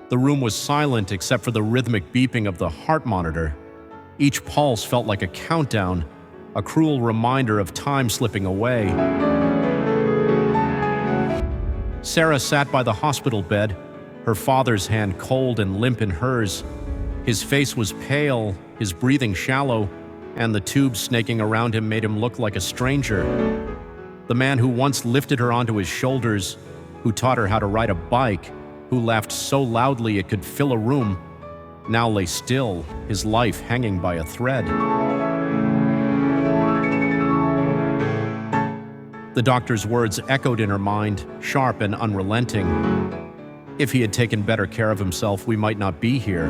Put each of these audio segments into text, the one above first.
The room was silent except for the rhythmic beeping of the heart monitor. Each pulse felt like a countdown, a cruel reminder of time slipping away. Sarah sat by the hospital bed, her father's hand cold and limp in hers. His face was pale, his breathing shallow, and the tubes snaking around him made him look like a stranger. The man who once lifted her onto his shoulders, who taught her how to ride a bike, who laughed so loudly it could fill a room, now lay still, his life hanging by a thread. The doctor's words echoed in her mind, sharp and unrelenting. If he had taken better care of himself, we might not be here.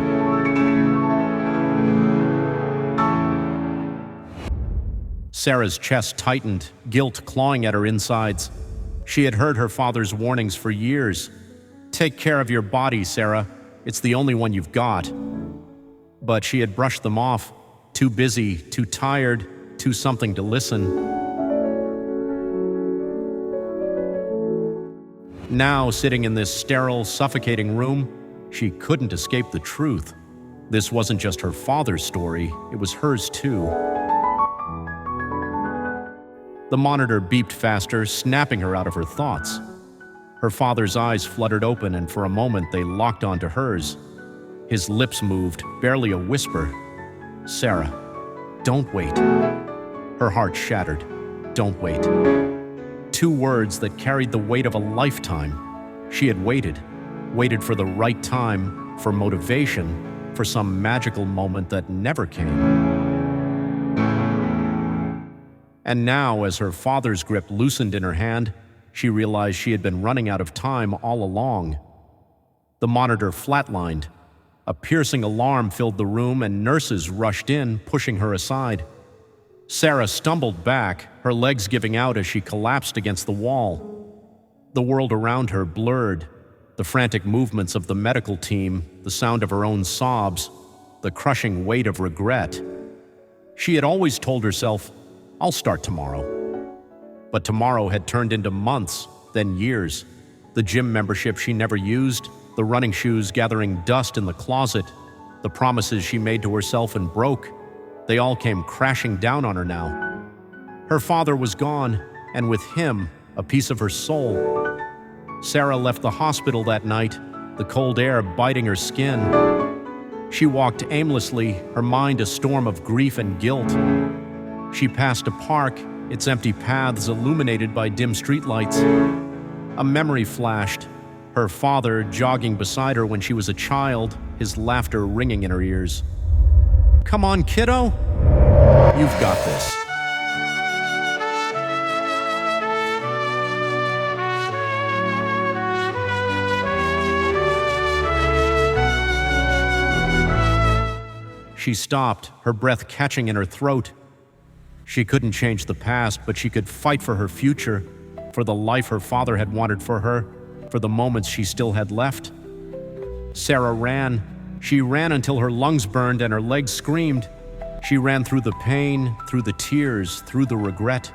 Sarah's chest tightened, guilt clawing at her insides. She had heard her father's warnings for years. Take care of your body, Sarah. It's the only one you've got. But she had brushed them off, too busy, too tired, too something to listen. Now, sitting in this sterile, suffocating room, she couldn't escape the truth. This wasn't just her father's story, it was hers too. The monitor beeped faster, snapping her out of her thoughts. Her father's eyes fluttered open, and for a moment they locked onto hers. His lips moved, barely a whisper. Sarah, don't wait. Her heart shattered. Don't wait. 2 words that carried the weight of a lifetime. She had waited for the right time, for motivation, for some magical moment that never came. And now, as her father's grip loosened in her hand, she realized she had been running out of time all along. The monitor flatlined. A piercing alarm filled the room, and nurses rushed in, pushing her aside. Sarah stumbled back, her legs giving out as she collapsed against the wall. The world around her blurred, the frantic movements of the medical team, the sound of her own sobs, the crushing weight of regret. She had always told herself, I'll start tomorrow. But tomorrow had turned into months, then years. The gym membership she never used, the running shoes gathering dust in the closet, the promises she made to herself and broke, they all came crashing down on her now. Her father was gone, and with him, a piece of her soul. Sarah left the hospital that night, the cold air biting her skin. She walked aimlessly, her mind a storm of grief and guilt. She passed a park, its empty paths illuminated by dim streetlights. A memory flashed, her father jogging beside her when she was a child, his laughter ringing in her ears. Come on, kiddo. You've got this. She stopped, her breath catching in her throat. She couldn't change the past, but she could fight for her future, for the life her father had wanted for her, for the moments she still had left. Sarah ran. She ran until her lungs burned and her legs screamed. She ran through the pain, through the tears, through the regret.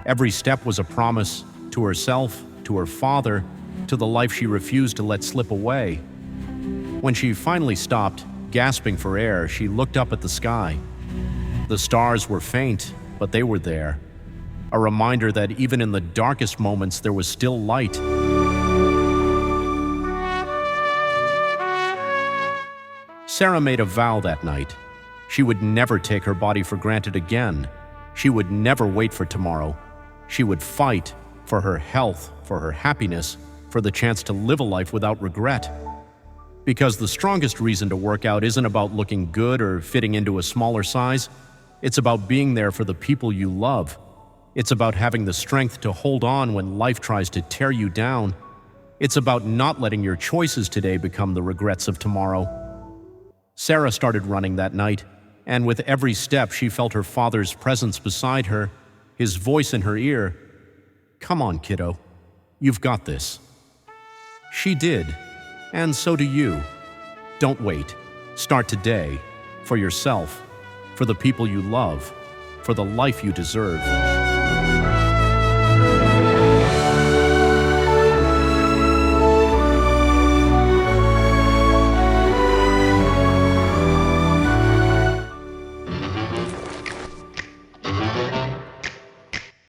Every step was a promise, to herself, to her father, to the life she refused to let slip away. When she finally stopped, gasping for air, she looked up at the sky. The stars were faint, but they were there. A reminder that even in the darkest moments, there was still light. Sarah made a vow that night. She would never take her body for granted again. She would never wait for tomorrow. She would fight for her health, for her happiness, for the chance to live a life without regret. Because the strongest reason to work out isn't about looking good or fitting into a smaller size. It's about being there for the people you love. It's about having the strength to hold on when life tries to tear you down. It's about not letting your choices today become the regrets of tomorrow. Sarah started running that night, and with every step she felt her father's presence beside her, his voice in her ear. Come on, kiddo. You've got this. She did, and so do you. Don't wait. Start today, for yourself, for the people you love, for the life you deserve.